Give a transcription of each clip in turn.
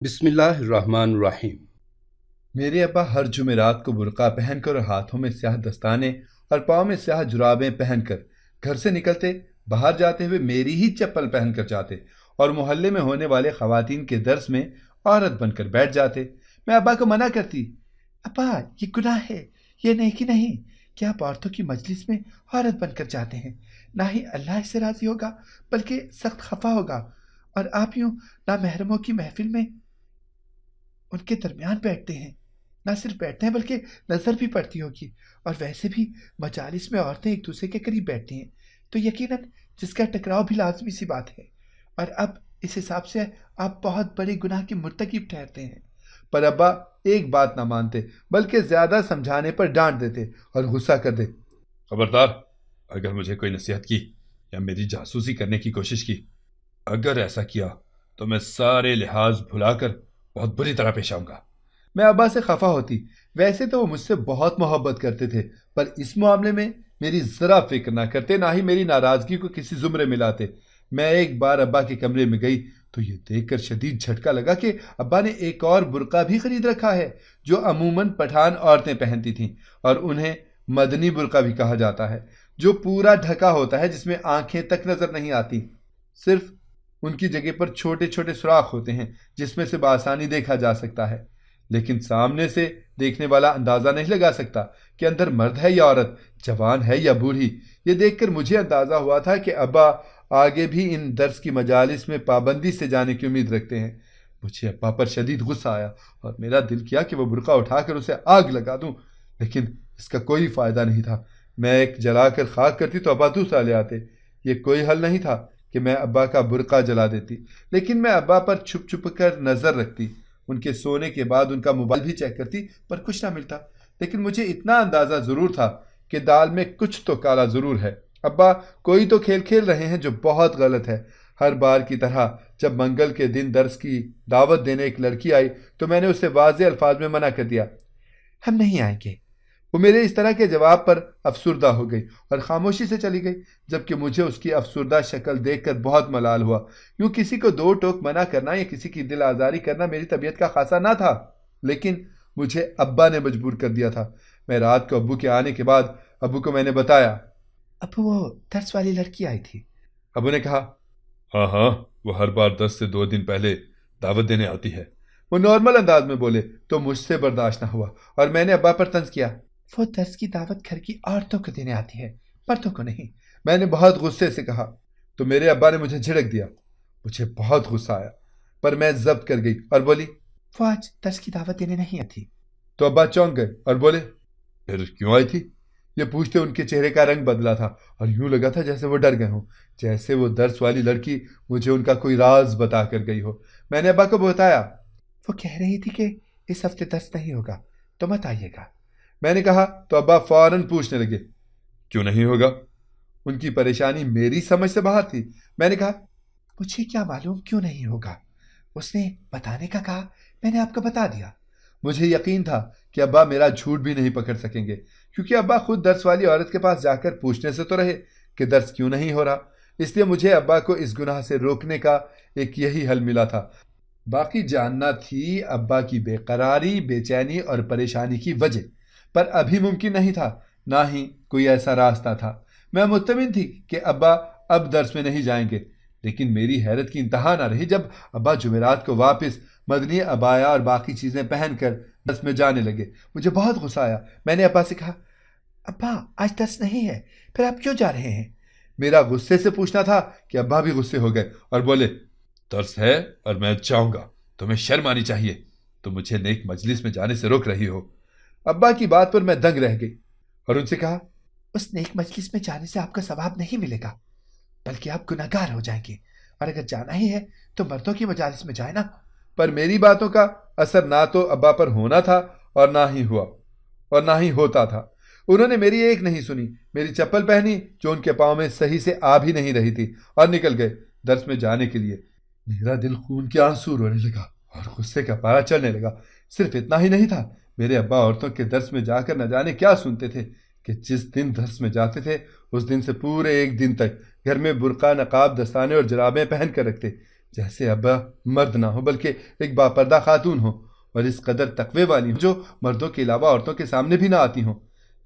بسم اللہ الرحمن الرحیم۔ میرے ابا ہر جمعرات کو برقع پہن کر اور ہاتھوں میں سیاہ دستانے اور پاؤں میں سیاہ جرابیں پہن کر گھر سے نکلتے، باہر جاتے ہوئے میری ہی چپل پہن کر جاتے اور محلے میں ہونے والے خواتین کے درس میں عورت بن کر بیٹھ جاتے۔ میں ابا کو منع کرتی، ابا یہ گناہ ہے، یہ نیکی نہیں کہ آپ عورتوں کی مجلس میں عورت بن کر جاتے ہیں، نہ ہی اللہ اس سے راضی ہوگا بلکہ سخت خفا ہوگا، اور آپ یوں نامحرموں کی محفل میں ان کے درمیان بیٹھتے ہیں، نہ صرف بیٹھتے ہیں بلکہ نظر بھی پڑتی ہوگی، اور ویسے بھی مجالس میں عورتیں ایک دوسرے کے قریب بیٹھتی ہیں تو یقیناً جس کا ٹکراؤ بھی لازمی سی بات ہے، اور اب اس حساب سے آپ بہت بڑے گناہ کے مرتکب ٹھہرتے ہیں۔ پر ابا ایک بات نہ مانتے بلکہ زیادہ سمجھانے پر ڈانٹ دیتے اور غصہ کر دے، خبردار، اگر مجھے کوئی نصیحت کی یا میری جاسوسی کرنے کی کوشش کی، اگر ایسا کیا تو میں سارے لحاظ بھلا کر بہت بری طرح پیش آؤں گا۔ میں ابا سے خفا ہوتی، ویسے تو وہ مجھ سے بہت محبت کرتے تھے، پر اس معاملے میں میری ذرا فکر نہ کرتے، نہ ہی میری ناراضگی کو کسی زمرے میں لاتے۔ میں ایک بار ابا کے کمرے میں گئی تو یہ دیکھ کر شدید جھٹکا لگا کہ ابا نے ایک اور برقع بھی خرید رکھا ہے جو عموماً پٹھان عورتیں پہنتی تھیں، اور انہیں مدنی برقع بھی کہا جاتا ہے، جو پورا ڈھکا ہوتا ہے، جس میں آنکھیں تک نظر نہیں آتی، صرف ان کی جگہ پر چھوٹے چھوٹے سوراخ ہوتے ہیں جس میں سے بآسانی دیکھا جا سکتا ہے، لیکن سامنے سے دیکھنے والا اندازہ نہیں لگا سکتا کہ اندر مرد ہے یا عورت، جوان ہے یا بوڑھی۔ یہ دیکھ کر مجھے اندازہ ہوا تھا کہ ابا آگے بھی ان درس کی مجالس میں پابندی سے جانے کی امید رکھتے ہیں۔ مجھے ابا پر شدید غصہ آیا اور میرا دل کیا کہ وہ برقع اٹھا کر اسے آگ لگا دوں، لیکن اس کا کوئی فائدہ نہیں تھا۔ میں ایک جلا کر خاک کرتی تو ابا دوسرا لے آتے۔ یہ کوئی حل نہیں تھا کہ میں ابا کا برقع جلا دیتی، لیکن میں ابا پر چھپ چھپ کر نظر رکھتی، ان کے سونے کے بعد ان کا موبائل بھی چیک کرتی، پر کچھ نہ ملتا۔ لیکن مجھے اتنا اندازہ ضرور تھا کہ دال میں کچھ تو کالا ضرور ہے۔ ابا کوئی تو کھیل کھیل رہے ہیں جو بہت غلط ہے۔ ہر بار کی طرح جب منگل کے دن درس کی دعوت دینے ایک لڑکی آئی تو میں نے اسے واضح الفاظ میں منع کر دیا، ہم نہیں آئیں گے۔ وہ میرے اس طرح کے جواب پر افسردہ ہو گئی اور خاموشی سے چلی گئی، جبکہ مجھے اس کی افسردہ شکل دیکھ کر بہت ملال ہوا۔ یوں کسی کو دو ٹوک منع کرنا یا کسی کی دل آزاری کرنا میری طبیعت کا خاصا نہ تھا، لیکن مجھے ابا نے مجبور کر دیا تھا۔ میں رات کو ابو کے آنے کے بعد ابو کو میں نے بتایا، ابو وہ درس والی لڑکی آئی تھی۔ ابو نے کہا، ہاں ہاں، وہ ہر بار 10 سے 2 دن پہلے دعوت دینے آتی ہے۔ وہ نارمل انداز میں بولے تو مجھ سے برداشت نہ ہوا اور میں نے ابا پر طنز کیا، وہ درس کی دعوت گھر کی عورتوں کو دینے آتی ہے، مردوں کو نہیں۔ میں نے بہت غصے سے کہا تو میرے ابا نے مجھے جھڑک دیا۔ مجھے بہت غصہ آیا، پر میں ضبط کر گئی اور بولی، وہ آج درس کی دعوت دینے نہیں آتی۔ تو ابا چونک گئے اور بولے، پھر کیوں آئی تھی؟ یہ پوچھتے ان کے چہرے کا رنگ بدلا تھا اور یوں لگا تھا جیسے وہ ڈر گئے ہوں، جیسے وہ درس والی لڑکی مجھے ان کا کوئی راز بتا کر گئی ہو۔ میں نے ابا کو بتایا، وہ کہہ رہی تھی کہ اس ہفتے درس نہیں ہوگا تو مت آئیے گا۔ میں نے کہا تو ابا فوراً پوچھنے لگے، کیوں نہیں ہوگا؟ ان کی پریشانی میری سمجھ سے باہر تھی۔ میں نے کہا، مجھے کیا معلوم کیوں نہیں ہوگا، اس نے بتانے کا کہا، میں نے آپ کو بتا دیا۔ مجھے یقین تھا کہ ابا میرا جھوٹ بھی نہیں پکڑ سکیں گے، کیونکہ ابا خود درس والی عورت کے پاس جا کر پوچھنے سے تو رہے کہ درس کیوں نہیں ہو رہا۔ اس لیے مجھے ابا کو اس گناہ سے روکنے کا ایک یہی حل ملا تھا۔ باقی جاننا تھی ابا کی بے قراری، بے چینی اور پریشانی کی وجہ، پر ابھی ممکن نہیں تھا، نہ ہی کوئی ایسا راستہ تھا۔ میں مطمئن تھی کہ ابا اب درس میں نہیں جائیں گے، لیکن میری حیرت کی انتہا نہ رہی جب ابا جمعرات کو واپس مدنی عبایا اور باقی چیزیں پہن کر درس میں جانے لگے۔ مجھے بہت غصہ آیا۔ میں نے ابا سے کہا، ابا آج درس نہیں ہے، پھر آپ کیوں جا رہے ہیں؟ میرا غصے سے پوچھنا تھا کہ ابا بھی غصے ہو گئے اور بولے، درس ہے اور میں جاؤں گا، تمہیں شرم آنی چاہیے، تم مجھے نیک مجلس میں جانے سے روک رہی ہو۔ ابا کی بات پر میں دنگ رہ گئی اور ان سے کہا، اس نیک مجلس میں جانے سے آپ کا ثواب نہیں ملے گا، بلکہ آپ گناہگار ہو جائیں گے، اور اگر جانا ہی ہے تو مردوں کی مجالس میں جائیں نا۔ پر میری باتوں کا اثر نہ تو ابا پر ہونا تھا اور نہ ہی ہوا اور نہ ہی ہوتا تھا۔ انہوں نے میری ایک نہیں سنی، میری چپل پہنی جو ان کے پاؤں میں صحیح سے آ بھی نہیں رہی تھی، اور نکل گئے درس میں جانے کے لیے۔ میرا دل خون کے آنسو رونے لگا اور غصے کا پارا چڑھنے لگا۔ صرف اتنا ہی نہیں تھا، میرے ابا عورتوں کے درس میں جا کر نہ جانے کیا سنتے تھے کہ جس دن درس میں جاتے تھے اس دن سے پورے ایک دن تک گھر میں برقع، نقاب، دستانے اور جرابیں پہن کر رکھتے۔ جیسے ابا مرد نہ ہو بلکہ ایک باپردہ خاتون ہو، اور اس قدر تقوی والی ہوں جو مردوں کے علاوہ عورتوں کے سامنے بھی نہ آتی ہوں۔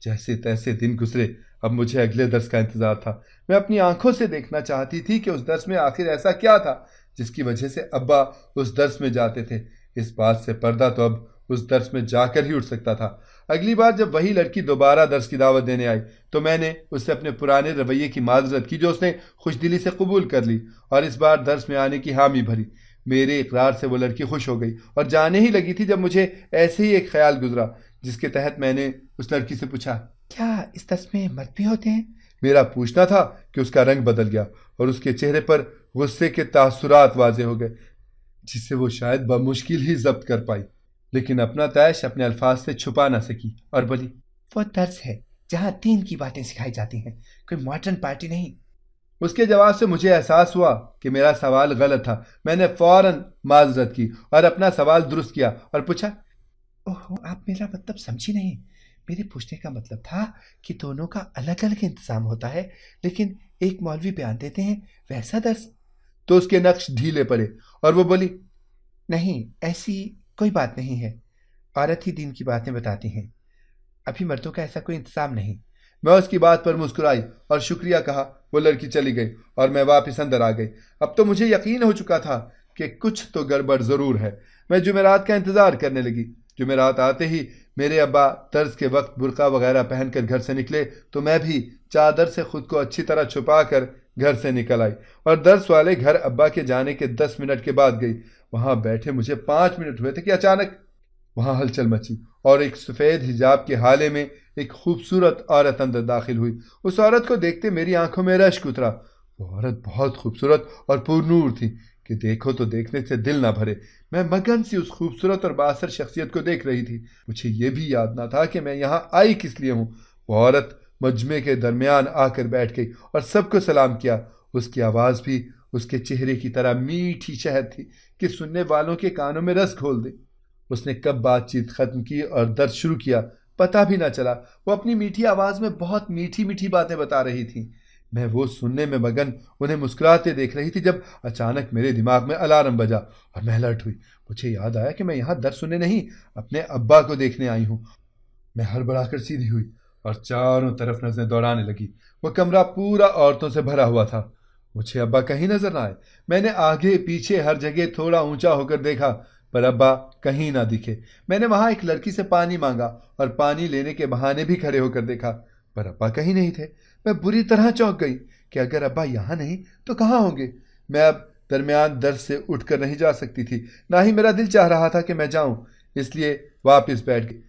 جیسے تیسے دن گزرے، اب مجھے اگلے درس کا انتظار تھا۔ میں اپنی آنکھوں سے دیکھنا چاہتی تھی کہ اس درس میں آخر ایسا کیا تھا جس کی وجہ سے ابا اس درس میں جاتے تھے۔ اس بات سے پردہ تو اب اس درس میں جا کر ہی اٹھ سکتا تھا۔ اگلی بار جب وہی لڑکی دوبارہ درس کی دعوت دینے آئی تو میں نے اس سے اپنے پرانے رویے کی معذرت کی جو اس نے خوش دلی سے قبول کر لی، اور اس بار درس میں آنے کی حامی بھری۔ میرے اقرار سے وہ لڑکی خوش ہو گئی اور جانے ہی لگی تھی جب مجھے ایسے ہی ایک خیال گزرا، جس کے تحت میں نے اس لڑکی سے پوچھا، کیا اس درس میں مرد بھی ہوتے ہیں؟ میرا پوچھنا تھا کہ اس کا رنگ بدل گیا اور اس کے چہرے پر غصے کے تاثرات واضح ہو گئے، جسے وہ شاید بمشکل ہی ضبط کر پائی، لیکن اپنا طیش اپنے الفاظ سے چھپا نہ سکی اور بولی، وہ درس ہے جہاں دین کی باتیں سکھائی جاتی ہیں، کوئی ماڈرن پارٹی نہیں۔ اس کے جواب سے مجھے احساس ہوا کہ میرا سوال غلط تھا۔ میں نے فوراً معذرت کی اور اپنا سوال درست کیا اور پوچھا، اوہ آپ میرا مطلب سمجھی نہیں، میرے پوچھنے کا مطلب تھا کہ دونوں کا الگ الگ انتظام ہوتا ہے، لیکن ایک مولوی بیان دیتے ہیں ویسا درس۔ تو اس کے نقش ڈھیلے پڑے اور وہ بولی، نہیں ایسی کوئی بات نہیں ہے، عورت ہی دین کی باتیں بتاتی ہیں، ابھی مردوں کا ایسا کوئی انتظام نہیں۔ میں اس کی بات پر مسکرائی اور شکریہ کہا۔ وہ لڑکی چلی گئی اور میں واپس اندر آ گئی۔ اب تو مجھے یقین ہو چکا تھا کہ کچھ تو گڑبڑ ضرور ہے۔ میں جمعرات کا انتظار کرنے لگی۔ جمعرات آتے ہی میرے ابا درس کے وقت برقع وغیرہ پہن کر گھر سے نکلے تو میں بھی چادر سے خود کو اچھی طرح چھپا کر گھر سے نکل آئی اور درس والے گھر ابا کے جانے کے 10 منٹ کے بعد گئی۔ وہاں بیٹھے مجھے 5 منٹ ہوئے تھے کہ اچانک وہاں ہلچل مچی اور ایک سفید حجاب کے حالے میں ایک خوبصورت عورت اندر داخل ہوئی۔ اس عورت کو دیکھتے میری آنکھوں میں رشک اترا۔ وہ عورت بہت خوبصورت اور پرنور تھی کہ دیکھو تو دیکھنے سے دل نہ بھرے۔ میں مگن سی اس خوبصورت اور بااثر شخصیت کو دیکھ رہی تھی۔ مجھے یہ بھی یاد نہ تھا کہ میں یہاں آئی کس لیے ہوں۔ وہ عورت مجمع کے درمیان آ کر بیٹھ گئی اور سب کو سلام کیا۔ اس کی آواز بھی اس کے چہرے کی طرح میٹھی شہد تھی کہ سننے والوں کے کانوں میں رس گھول دے۔ اس نے کب بات چیت ختم کی اور درس شروع کیا پتہ بھی نہ چلا۔ وہ اپنی میٹھی آواز میں بہت میٹھی میٹھی باتیں بتا رہی تھی۔ میں وہ سننے میں مگن انہیں مسکراتے دیکھ رہی تھی جب اچانک میرے دماغ میں الارم بجا اور میں الرٹ ہوئی۔ مجھے یاد آیا کہ میں یہاں درس سننے نہیں، اپنے ابا کو دیکھنے آئی ہوں۔ میں ہڑبڑا کر سیدھی ہوئی اور چاروں طرف نظریں دوڑانے لگی۔ وہ کمرہ پورا عورتوں سے بھرا ہوا تھا۔ مجھے ابا کہیں نظر نہ آئے۔ میں نے آگے پیچھے ہر جگہ تھوڑا اونچا ہو کر دیکھا پر ابا کہیں نہ دکھے۔ میں نے وہاں ایک لڑکی سے پانی مانگا اور پانی لینے کے بہانے بھی کھڑے ہو کر دیکھا پر ابا کہیں نہیں تھے۔ میں بری طرح چونک گئی کہ اگر ابا یہاں نہیں تو کہاں ہوں گے۔ میں اب درمیان درس سے اٹھ کر نہیں جا سکتی تھی، نہ ہی میرا دل چاہ رہا تھا کہ میں جاؤں، اس لیے واپس بیٹھ گئی۔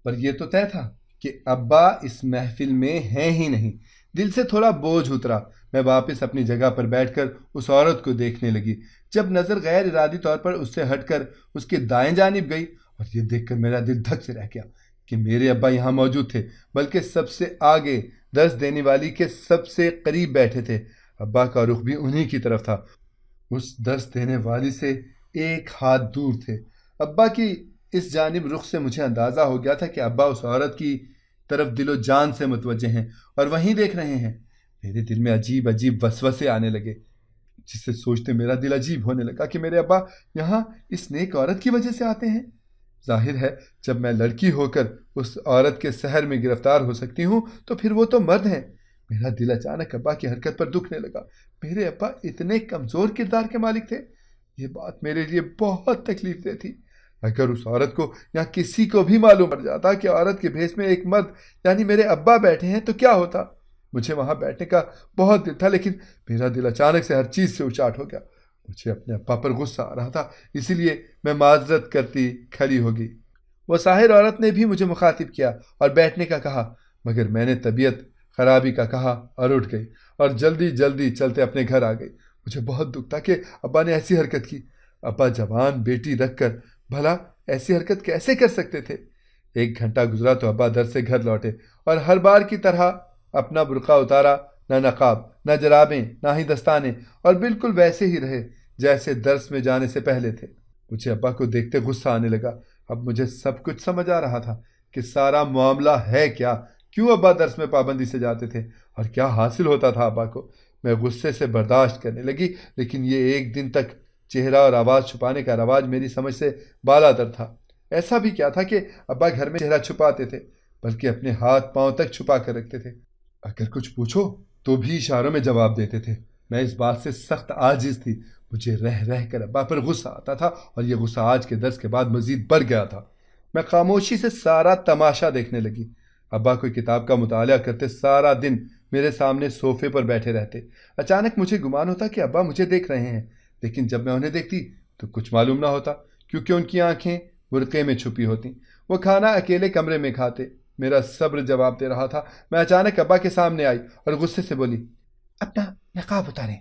پر یہ تو طے تھا کہ ابا اس محفل میں ہیں ہی نہیں۔ دل سے تھوڑا بوجھ اترا۔ میں واپس اپنی جگہ پر بیٹھ کر اس عورت کو دیکھنے لگی۔ جب نظر غیر ارادی طور پر اس سے ہٹ کر اس کے دائیں جانب گئی اور یہ دیکھ کر میرا دل دھک سے رہ گیا کہ میرے ابا یہاں موجود تھے، بلکہ سب سے آگے درس دینے والی کے سب سے قریب بیٹھے تھے۔ ابا کا رخ بھی انہی کی طرف تھا، اس درس دینے والی سے 1 ہاتھ دور تھے۔ ابا کی اس جانب رخ سے مجھے اندازہ ہو گیا تھا کہ ابا اس عورت کی طرف دل و جان سے متوجہ ہیں اور وہیں دیکھ رہے ہیں۔ میرے دل میں عجیب عجیب وسوسے آنے لگے، جسے سوچتے میرا دل عجیب ہونے لگا کہ میرے ابا یہاں اس نیک عورت کی وجہ سے آتے ہیں۔ ظاہر ہے جب میں لڑکی ہو کر اس عورت کے سحر میں گرفتار ہو سکتی ہوں تو پھر وہ تو مرد ہیں۔ میرا دل اچانک ابا کی حرکت پر دکھنے لگا۔ میرے ابا اتنے کمزور کردار کے مالک تھے؟ یہ بات میرے لیے بہت تکلیف دہ تھی۔ اگر اس عورت کو یا کسی کو بھی معلوم پڑ جاتا کہ عورت کے بھیس میں ایک مرد یعنی میرے ابا بیٹھے ہیں تو کیا ہوتا؟ مجھے وہاں بیٹھنے کا بہت دل تھا، لیکن میرا دل اچانک سے ہر چیز سے اچاٹ ہو گیا۔ مجھے اپنے ابا پر غصہ آ رہا تھا، اسی لیے میں معذرت کرتی کھڑی ہو گئی۔ وہ ساحر عورت نے بھی مجھے مخاطب کیا اور بیٹھنے کا کہا، مگر میں نے طبیعت خرابی کا کہا اور اٹھ گئی اور جلدی جلدی چلتے اپنے گھر آ گئی۔ مجھے بہت دکھ تھا کہ ابا نے ایسی حرکت کی۔ ابا جوان بیٹی رکھ کر بھلا ایسی حرکت کیسے کر سکتے تھے؟ 1 گھنٹہ گزرا تو ابا در سے گھر لوٹے اور ہر بار کی طرح اپنا برقع اتارا، نہ نقاب، نہ جرابیں، نہ ہی دستانے، اور بالکل ویسے ہی رہے جیسے درس میں جانے سے پہلے تھے۔ مجھے ابا کو دیکھتے غصہ آنے لگا۔ اب مجھے سب کچھ سمجھ آ رہا تھا کہ سارا معاملہ ہے کیا، کیوں ابا درس میں پابندی سے جاتے تھے اور کیا حاصل ہوتا تھا ابا کو۔ میں غصے سے برداشت کرنے لگی، لیکن یہ 1 دن تک چہرہ اور آواز چھپانے کا رواج میری سمجھ سے بالاتر تھا۔ ایسا بھی کیا تھا کہ ابا گھر میں چہرہ چھپاتے تھے، بلکہ اپنے ہاتھ پاؤں تک چھپا کر رکھتے تھے۔ اگر کچھ پوچھو تو بھی اشاروں میں جواب دیتے تھے۔ میں اس بات سے سخت عاجز تھی۔ مجھے رہ رہ کر ابا پر غصہ آتا تھا، اور یہ غصہ آج کے درس کے بعد مزید بڑھ گیا تھا۔ میں خاموشی سے سارا تماشا دیکھنے لگی۔ ابا کوئی کتاب کا مطالعہ کرتے، سارا دن میرے سامنے صوفے پر بیٹھے رہتے۔ اچانک مجھے گمان ہوتا کہ ابا مجھے دیکھ رہے ہیں، لیکن جب میں انہیں دیکھتی تو کچھ معلوم نہ ہوتا، کیونکہ ان کی آنکھیں برقعے میں چھپی ہوتی۔ وہ کھانا اکیلے کمرے میں کھاتے۔ میرا صبر جواب دے رہا تھا۔ میں اچانک ابا کے سامنے آئی اور غصے سے بولی، اپنا نقاب اتاریں،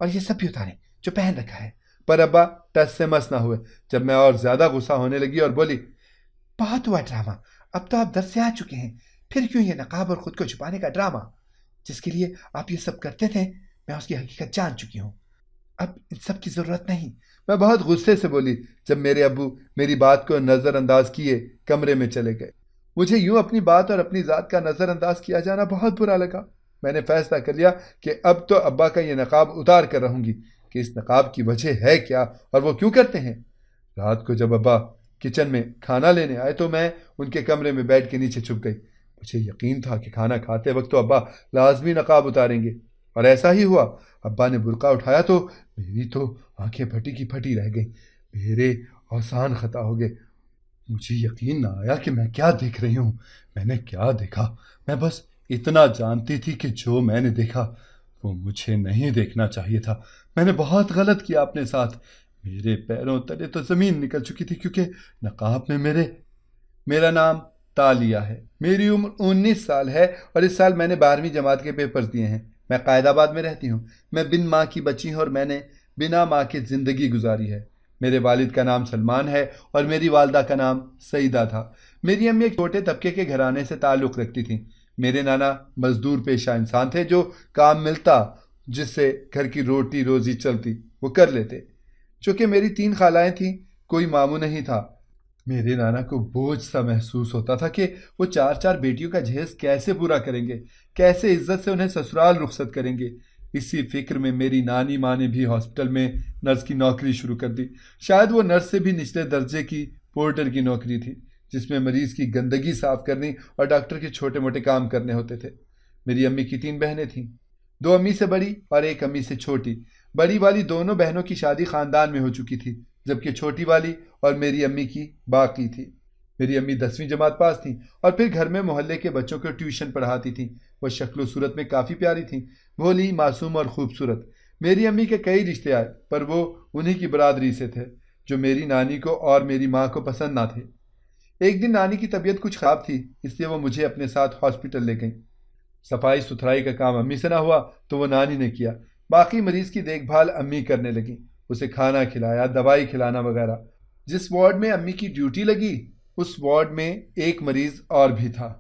اور یہ سب بھی اتاریں جو پہن رکھا ہے۔ پر ابا ٹس سے مس نہ ہوئے۔ جب میں اور زیادہ غصہ ہونے لگی اور بولی، بہت ہوا ڈرامہ، اب تو آپ در سے آ چکے ہیں، پھر کیوں یہ نقاب اور خود کو چھپانے کا ڈرامہ؟ جس کے لیے آپ یہ سب کرتے تھے میں اس کی حقیقت جان چکی ہوں، اب ان سب کی ضرورت نہیں۔ میں بہت غصے سے بولی جب میرے ابو میری بات کو نظر انداز کیے کمرے میں چلے گئے۔ مجھے یوں اپنی بات اور اپنی ذات کا نظر انداز کیا جانا بہت برا لگا۔ میں نے فیصلہ کر لیا کہ اب تو ابا کا یہ نقاب اتار کر رہوں گی کہ اس نقاب کی وجہ ہے کیا اور وہ کیوں کرتے ہیں۔ رات کو جب ابا کچن میں کھانا لینے آئے تو میں ان کے کمرے میں بیٹھ کے نیچے چھپ گئی۔ مجھے یقین تھا کہ کھانا کھاتے وقت تو ابا لازمی نقاب اتاریں گے، اور ایسا ہی ہوا۔ ابا نے برقع اٹھایا تو میری تو آنکھیں پھٹی کی پھٹی رہ گئیں، میرے اوسان خطا ہو گئے۔ مجھے یقین نہ آیا کہ میں کیا دیکھ رہی ہوں۔ میں نے کیا دیکھا؟ میں بس اتنا جانتی تھی کہ جو میں نے دیکھا وہ مجھے نہیں دیکھنا چاہیے تھا۔ میں نے بہت غلط کیا اپنے ساتھ۔ میرے پیروں تلے تو زمین نکل چکی تھی، کیونکہ نقاب میں میرا نام تالیہ ہے۔ میری عمر 19 سال ہے، اور اس سال میں نے 12ویں جماعت کے پیپرز دیے ہیں۔ میں قائد آباد میں رہتی ہوں۔ میں بن ماں کی بچی ہوں، اور میں نے بنا ماں کے زندگی گزاری ہے۔ میرے والد کا نام سلمان ہے اور میری والدہ کا نام سعیدہ تھا۔ میری امی ایک چھوٹے طبقے کے گھرانے سے تعلق رکھتی تھیں۔ میرے نانا مزدور پیشہ انسان تھے، جو کام ملتا جس سے گھر کی روٹی روزی چلتی وہ کر لیتے۔ چونکہ میری 3 خالائیں تھیں، کوئی ماموں نہیں تھا۔ میرے نانا کو بوجھ سا محسوس ہوتا تھا کہ وہ 4 بیٹیوں کا جہیز کیسے پورا کریں گے، کیسے عزت سے انہیں سسرال رخصت کریں گے۔ اسی فکر میں میری نانی ماں نے بھی ہاسپٹل میں نرس کی نوکری شروع کر دی۔ شاید وہ نرس سے بھی نچلے درجے کی پورٹر کی نوکری تھی، جس میں مریض کی گندگی صاف کرنی اور ڈاکٹر کے چھوٹے موٹے کام کرنے ہوتے تھے۔ میری امی کی 3 بہنیں تھیں، 2 امی سے بڑی اور 1 امی سے چھوٹی۔ بڑی والی دونوں بہنوں کی شادی خاندان میں ہو چکی تھی، جبکہ چھوٹی والی اور میری امی کی باقی تھی۔ میری امی 10ویں جماعت پاس تھیں، اور پھر گھر میں محلے کے بچوں کو ٹیوشن پڑھاتی تھیں۔ وہ شکل و صورت میں کافی پیاری تھیں، بھولی، معصوم اور خوبصورت۔ میری امی کے کئی رشتے آئے، پر وہ انہی کی برادری سے تھے، جو میری نانی کو اور میری ماں کو پسند نہ تھے۔ ایک دن نانی کی طبیعت کچھ خراب تھی، اس لیے وہ مجھے اپنے ساتھ ہاسپٹل لے گئیں۔ صفائی ستھرائی کا کام امی سے نہ ہوا تو وہ نانی نے کیا۔ باقی مریض کی دیکھ بھال امی کرنے لگیں، اسے کھانا کھلایا، دوائی کھلانا وغیرہ۔ جس وارڈ میں امی کی ڈیوٹی لگی، اس وارڈ میں ایک مریض اور بھی تھا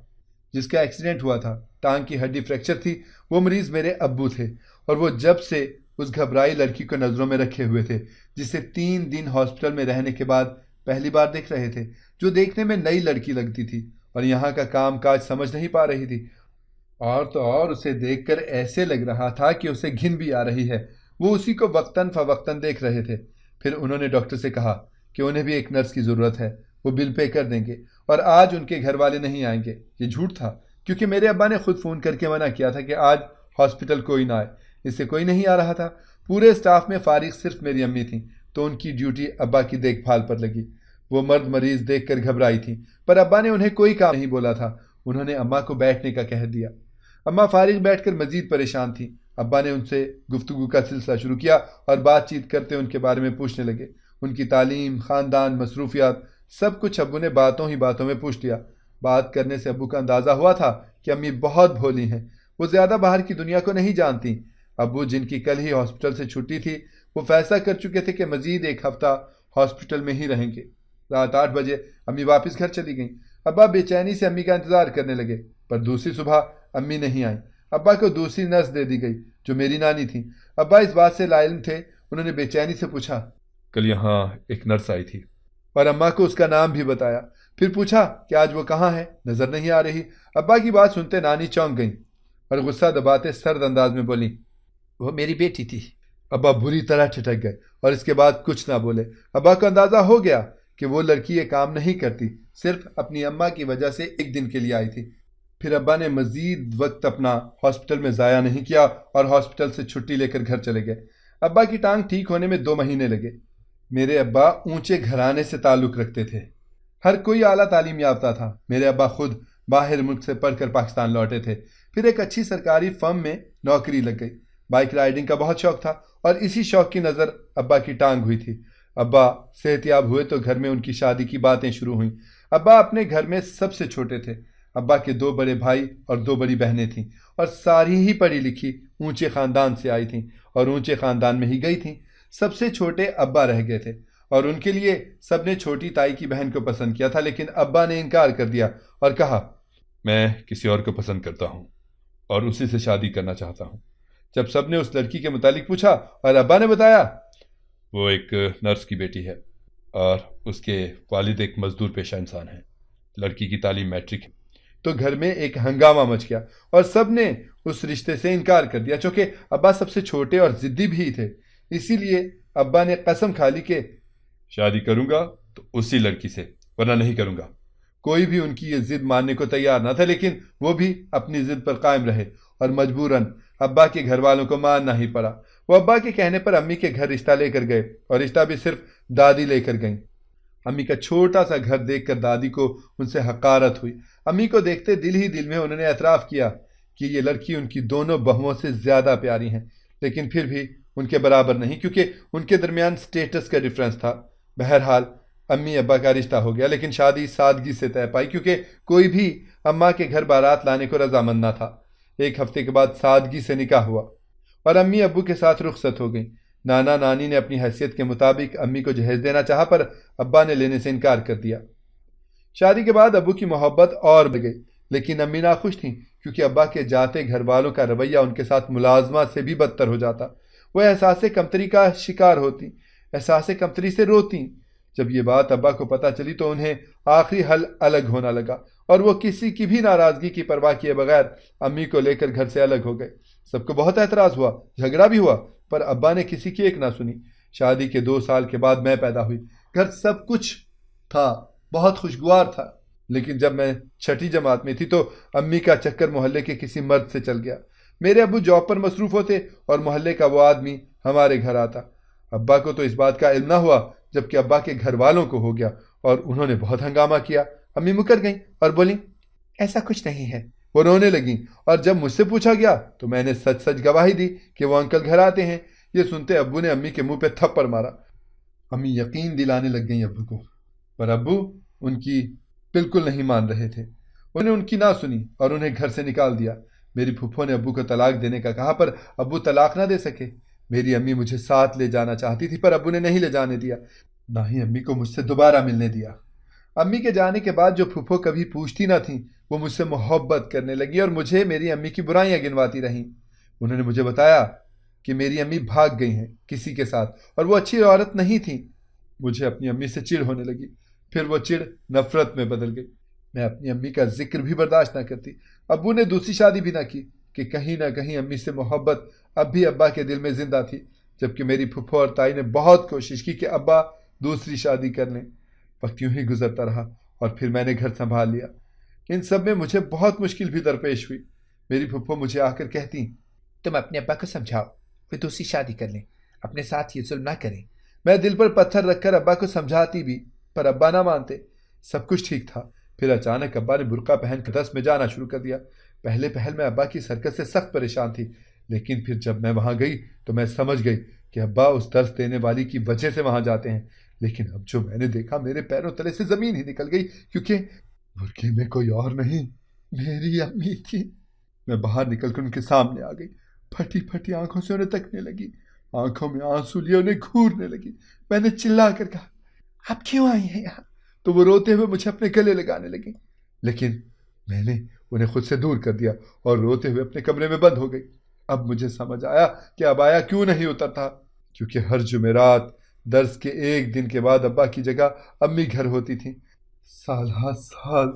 جس کا ایکسیڈنٹ ہوا تھا، ٹانگ کی ہڈی فریکچر تھی۔ وہ مریض میرے ابو تھے، اور وہ جب سے اس گھبرائی لڑکی کو نظروں میں رکھے ہوئے تھے، جسے 3 دن ہاسپٹل میں رہنے کے بعد پہلی بار دیکھ رہے تھے، جو دیکھنے میں نئی لڑکی لگتی تھی اور یہاں کا کام کاج سمجھ نہیں پا رہی تھی۔ اور تو اور اسے دیکھ کر ایسے لگ رہا تھا کہ اسے گھن بھی آ رہی ہے۔ وہ اسی کو وقتاً فوقتاً دیکھ رہے تھے۔ پھر انہوں نے ڈاکٹر سے کہا کہ انہیں بھی ایک نرس کی ضرورت ہے، وہ بل پے کر دیں گے، اور آج ان کے گھر والے نہیں آئیں گے۔ یہ جھوٹ تھا، کیونکہ میرے ابا نے خود فون کر کے منع کیا تھا کہ آج ہاسپٹل کوئی نہ آئے۔ اس سے کوئی نہیں آ رہا تھا۔ پورے اسٹاف میں فارغ صرف میری امی تھیں، تو ان کی ڈیوٹی ابا کی دیکھ بھال پر لگی۔ وہ مرد مریض دیکھ کر گھبرائی تھیں، پر ابا نے انہیں کوئی کام نہیں بولا تھا۔ انہوں نے اماں کو بیٹھنے کا کہہ دیا۔ اماں فارغ بیٹھ کر مزید پریشان تھیں۔ ابا نے ان سے گفتگو کا سلسلہ شروع کیا اور بات چیت کرتے ان کے بارے میں پوچھنے لگے۔ ان کی تعلیم، خاندان، مصروفیات، سب کچھ ابو نے باتوں ہی باتوں میں پوچھ لیا۔ بات کرنے سے ابو کا اندازہ ہوا تھا کہ امی بہت بھولی ہیں، وہ زیادہ باہر کی دنیا کو نہیں جانتی۔ ابو، جن کی کل ہی ہاسپٹل سے چھٹی تھی، وہ فیصلہ کر چکے تھے کہ مزید 1 ہفتہ ہاسپٹل میں ہی رہیں گے۔ رات 8 بجے امی واپس گھر چلی گئیں۔ ابا بے چینی سے امی کا انتظار کرنے لگے، پر دوسری صبح امی نہیں آئیں۔ ابا کو دوسری نرس دے دی گئی، جو میری نانی تھی۔ ابا اس بات سے لا علم تھے۔ انہوں نے بے چینی سے پوچھا، کل یہاں ایک نرس آئی تھی؟ اور اماں کو اس کا نام بھی بتایا۔ پھر پوچھا کہ آج وہ کہاں ہے، نظر نہیں آ رہی۔ ابا کی بات سنتے نانی چونک گئیں اور غصہ دباتے سرد انداز میں بولیں، وہ میری بیٹی تھی، ابا بری طرح ٹھٹک گئے اور اس کے بعد کچھ نہ بولے۔ ابا کو اندازہ ہو گیا کہ وہ لڑکی یہ کام نہیں کرتی، صرف اپنی اماں کی وجہ سے ایک دن کے لیے آئی تھی۔ پھر ابا نے مزید وقت اپنا ہاسپٹل میں ضائع نہیں کیا اور ہاسپٹل سے چھٹی لے کر گھر چلے گئے۔ ابا کی ٹانگ ٹھیک ہونے میں 2 مہینے لگے۔ میرے ابا اونچے گھرانے سے تعلق رکھتے تھے، ہر کوئی اعلیٰ تعلیم یافتہ تھا۔ میرے ابا خود باہر ملک سے پڑھ کر پاکستان لوٹے تھے، پھر ایک اچھی سرکاری فرم میں نوکری لگ گئی۔ بائک رائڈنگ کا بہت شوق تھا اور اسی شوق کی نظر ابا کی ٹانگ ہوئی تھی۔ ابا صحت یاب ہوئے تو گھر میں ان کی شادی کی باتیں شروع ہوئیں۔ ابا اپنے گھر میں سب سے چھوٹے تھے۔ ابا کے 2 بڑے بھائی اور 2 بڑی بہنیں تھیں اور ساری ہی پڑھی لکھی اونچے خاندان سے آئی تھیں اور اونچے خاندان میں ہی گئی تھیں۔ سب سے چھوٹے ابا رہ گئے تھے اور ان کے لیے سب نے چھوٹی تائی کی بہن کو پسند کیا تھا، لیکن ابا نے انکار کر دیا اور کہا، میں کسی اور کو پسند کرتا ہوں اور اسی سے شادی کرنا چاہتا ہوں۔ جب سب نے اس لڑکی کے متعلق پوچھا اور ابا نے بتایا، وہ ایک نرس کی بیٹی ہے اور اس کے والد ایک مزدور پیشہ انسان ہیں، لڑکی کی تعلیم میٹرک ہے، تو گھر میں ایک ہنگامہ مچ گیا اور سب نے اس رشتے سے انکار کر دیا۔ چونکہ ابا سب سے چھوٹے اور ضدی بھی تھے، اسی لیے ابا نے قسم کھا لی کہ شادی کروں گا تو اسی لڑکی سے، ورنہ نہیں کروں گا۔ کوئی بھی ان کی یہ ضد ماننے کو تیار نہ تھا، لیکن وہ بھی اپنی ضد پر قائم رہے اور مجبوراً ابا کے گھر والوں کو ماننا ہی پڑا۔ وہ ابا کے کہنے پر امی کے گھر رشتہ لے کر گئے اور رشتہ بھی صرف دادی لے کر گئیں۔ امی کا چھوٹا سا گھر دیکھ کر دادی کو ان سے حقارت ہوئی۔ امی کو دیکھتے دل ہی دل میں انہوں نے اعتراف کیا کہ یہ لڑکی ان کی دونوں بہوؤں سے زیادہ پیاری ہیں، لیکن پھر بھی ان کے برابر نہیں، کیونکہ ان کے درمیان سٹیٹس کا ڈیفرنس تھا۔ بہرحال امی ابا کا رشتہ ہو گیا، لیکن شادی سادگی سے طے پائی، کیونکہ کوئی بھی اماں کے گھر بارات لانے کو رضامند نہ تھا۔ 1 ہفتے کے بعد سادگی سے نکاح ہوا اور امی ابو کے ساتھ رخصت ہو گئیں۔ نانا نانی نے اپنی حیثیت کے مطابق امی کو جہیز دینا چاہا، پر ابا نے لینے سے انکار کر دیا۔ شادی کے بعد ابو کی محبت اور بڑھ گئی، لیکن امی ناخوش تھیں، کیونکہ ابا کے جاتے گھر والوں کا رویہ ان کے ساتھ ملازمہ سے بھی بدتر ہو جاتا۔ وہ احساس کمتری کا شکار ہوتی، احساس کمتری سے روتی۔ جب یہ بات ابا کو پتہ چلی تو انہیں آخری حل الگ ہونا لگا اور وہ کسی کی بھی ناراضگی کی پرواہ کیے بغیر امی کو لے کر گھر سے الگ ہو گئے۔ سب کو بہت اعتراض ہوا، جھگڑا بھی ہوا، پر ابا نے کسی کی ایک نہ سنی۔ شادی کے 2 سال کے بعد میں پیدا ہوئی۔ گھر سب کچھ تھا، بہت خوشگوار تھا، لیکن جب میں 6ٹھی جماعت میں تھی تو امی کا چکر محلے کے کسی مرد سے چل گیا۔ میرے ابو جاب پر مصروف ہوتے اور محلے کا وہ آدمی ہمارے گھر آتا۔ ابا کو تو اس بات کا علم نہ ہوا، جبکہ ابا کے گھر والوں کو ہو گیا اور انہوں نے بہت ہنگامہ کیا۔ امی مکر گئیں اور بولیں، ایسا کچھ نہیں ہے۔ وہ رونے لگیں اور جب مجھ سے پوچھا گیا تو میں نے سچ سچ گواہی دی کہ وہ انکل گھر آتے ہیں۔ یہ سنتے ابو نے امی کے منہ پہ تھپڑ مارا۔ امی یقین دلانے لگ گئیں ابو کو، پر ابو ان کی بالکل نہیں مان رہے تھے۔ انہوں نے ان کی نہ سنی اور انہیں گھر سے نکال دیا۔ میری پھپھو نے ابو کو طلاق دینے کا کہا، پر ابو طلاق نہ دے سکے۔ میری امی مجھے ساتھ لے جانا چاہتی تھی، پر ابو نے نہیں لے جانے دیا، نہ ہی امی کو مجھ سے دوبارہ ملنے دیا۔ امی کے جانے کے بعد جو پھپھو کبھی پوچھتی نہ تھیں، وہ مجھ سے محبت کرنے لگی اور مجھے میری امی کی برائیاں گنواتی رہیں۔ انہوں نے مجھے بتایا کہ میری امی بھاگ گئی ہیں کسی کے ساتھ اور وہ اچھی عورت نہیں تھیں۔ مجھے اپنی امی سے چڑ ہونے لگی، پھر وہ چڑ نفرت میں بدل گئی۔ میں اپنی امی کا ذکر بھی برداشت نہ کرتی۔ ابو نے دوسری شادی بھی نہ کی کہ کہیں نہ کہیں امی سے محبت اب بھی ابا کے دل میں زندہ تھی، جبکہ میری پھپھو اور تائی نے بہت کوشش کی کہ ابا دوسری شادی کر لیں۔ وقت یوں ہی گزرتا رہا اور پھر میں نے گھر سنبھال لیا۔ ان سب میں مجھے بہت مشکل بھی درپیش ہوئی۔ میری پھپھو مجھے آ کر کہتی، تم اپنے ابا کو سمجھاؤ وہ دوسری شادی کر لیں، اپنے ساتھ یہ ظلم نہ کریں۔ میں دل پر پتھر رکھ کر ابا کو سمجھاتی بھی، پر ابا نہ مانتے۔ سب کچھ ٹھیک تھا، پھر اچانک ابا نے برقع پہن کر 10 میں جانا شروع کر دیا۔ پہلے میں ابا کی حرکت سے سخت پریشان تھی، لیکن پھر جب میں وہاں گئی تو میں سمجھ گئی کہ ابا اس درس دینے والی کی وجہ سے وہاں جاتے ہیں۔ لیکن اب جو میں نے دیکھا، میرے پیروں تلے سے زمین ہی نکل گئی، کیونکہ برقعے میں کوئی اور نہیں، میری امی تھی۔ میں باہر نکل کر ان کے سامنے آ گئی، پھٹی پھٹی آنکھوں سے انہیں تکنے لگی، آنکھوں میں آنسو لیے انہیں گھورنے لگی۔ میں نے چلا کر کہا، آپ کیوں آئی ہیں یہاں؟ تو وہ روتے ہوئے مجھے اپنے گلے لگانے لگی، لیکن میں نے انہیں خود سے دور کر دیا اور روتے ہوئے اپنے کمرے میں بند ہو گئی۔ اب مجھے سمجھ آیا کہ ابایا کیوں نہیں اترتا، کیونکہ ہر جمعرات درس کے 1 دن کے بعد ابا کی جگہ امی گھر ہوتی تھیں۔ سال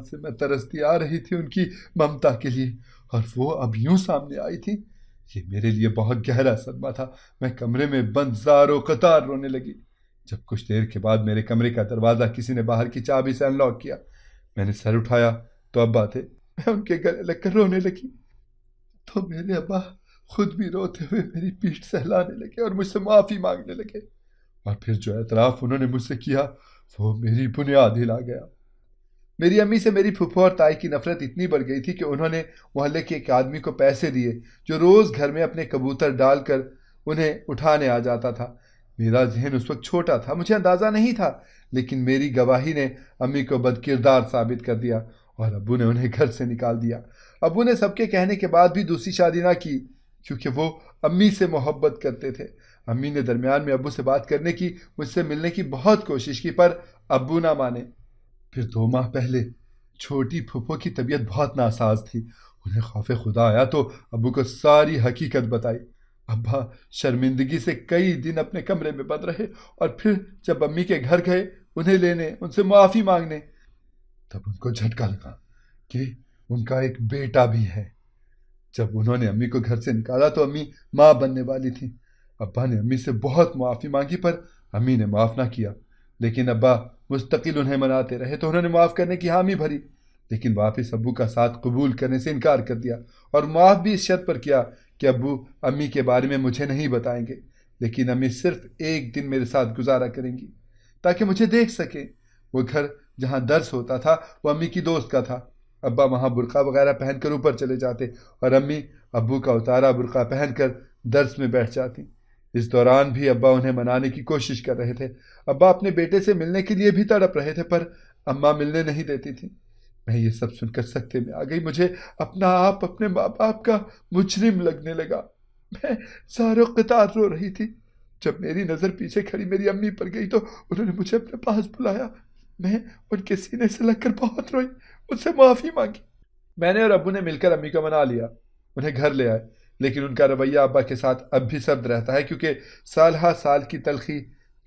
سے میں ترستی آ رہی تھی ان کی ممتا کے لیے، اور وہ اب یوں سامنے آئی تھی یہ میرے لیے بہت گہرا صدمہ تھا۔ میں کمرے میں بند زاروں قطار رونے لگی۔ جب کچھ دیر کے بعد میرے کمرے کا دروازہ کسی نے باہر کی چابی سے انلاک کیا، میں نے سر اٹھایا تو ابا تھے۔ میں ان کے گلے لگ کر رونے لگی تو میرے ابا خود بھی روتے ہوئے میری پیٹھ سہلانے لگے اور مجھ سے معافی مانگنے لگے، اور پھر جو اعتراف انہوں نے مجھ سے کیا وہ میری بنیاد ہلا گیا۔ میری امی سے میری پھپھو اور تائی کی نفرت اتنی بڑھ گئی تھی کہ انہوں نے محلے کے ایک آدمی کو پیسے دیے جو روز گھر میں اپنے کبوتر ڈال کر انہیں اٹھانے آ جاتا تھا۔ میرا ذہن اس وقت چھوٹا تھا، مجھے اندازہ نہیں تھا، لیکن میری گواہی نے امی کو بد کردار ثابت کر دیا اور ابو نے انہیں گھر سے نکال دیا۔ ابو نے سب کے کہنے کے بعد بھی دوسری شادی نہ کی کیونکہ وہ امی سے محبت کرتے تھے۔ امی نے درمیان میں ابو سے بات کرنے کی، مجھ سے ملنے کی بہت کوشش کی، پر ابو نہ مانے۔ پھر 2 ماہ پہلے چھوٹی پھپھو کی طبیعت بہت ناساز تھی۔ انہیں خوف خدا آیا تو ابو کو ساری حقیقت بتائی۔ ابا شرمندگی سے کئی دن اپنے کمرے میں بند رہے، اور پھر جب امی کے گھر گئے انہیں لینے، ان سے معافی مانگنے، تب ان کو جھٹکا لگا کہ ان کا ایک بیٹا بھی ہے۔ جب انہوں نے امی کو گھر سے نکالا تو امی ماں بننے والی تھی۔ ابا نے امی سے بہت معافی مانگی پر امی نے معاف نہ کیا، لیکن ابا مستقل انہیں مناتے رہے تو انہوں نے معاف کرنے کی حامی بھری، لیکن واپس ابو کا ساتھ قبول کرنے سے انکار کر دیا، اور معاف بھی اس شرط پر کیا کہ ابو امی کے بارے میں مجھے نہیں بتائیں گے، لیکن امی صرف ایک دن میرے ساتھ گزارا کریں گی تاکہ مجھے دیکھ سکیں۔ وہ گھر جہاں درس ہوتا تھا وہ امی کی دوست کا تھا۔ ابا وہاں برقع وغیرہ پہن کر اوپر چلے جاتے اور امی ابو کا اتارا برقع پہن کر درس میں بیٹھ جاتی۔ اس دوران بھی ابا انہیں منانے کی کوشش کر رہے تھے۔ ابا اپنے بیٹے سے ملنے کے لیے بھی تڑپ رہے تھے پر اماں ملنے نہیں دیتی تھی۔ میں یہ سب سن کر سکتے میں آ گئی۔ مجھے اپنا آپ اپنے ماں باپ کا مجرم لگنے لگا۔ میں زاروں قطار رو رہی تھی۔ جب میری نظر پیچھے کھڑی میری امی پر گئی تو انہوں نے مجھے اپنے پاس بلایا۔ میں ان کے سینے سے لگ کر بہت روئی، ان سے معافی مانگی۔ میں نے اور ابو نے مل کر امی کو منا لیا، انہیں گھر لے آئے، لیکن ان کا رویہ ابا کے ساتھ اب بھی سرد رہتا ہے کیونکہ سال ہر سال کی تلخی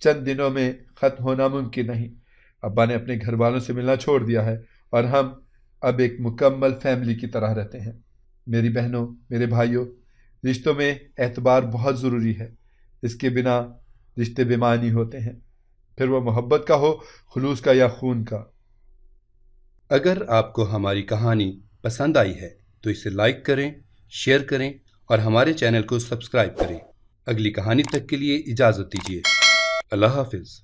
چند دنوں میں ختم ہونا ممکن نہیں۔ ابا نے اپنے گھر والوں سے ملنا چھوڑ دیا ہے اور ہم اب ایک مکمل فیملی کی طرح رہتے ہیں۔ میری بہنوں، میرے بھائیوں، رشتوں میں اعتبار بہت ضروری ہے۔ اس کے بنا رشتے بے معنی ہوتے ہیں، پھر وہ محبت کا ہو، خلوص کا یا خون کا۔ اگر آپ کو ہماری کہانی پسند آئی ہے تو اسے لائک کریں، شیئر کریں اور ہمارے چینل کو سبسکرائب کریں۔ اگلی کہانی تک کے لیے اجازت دیجیے۔ اللہ حافظ۔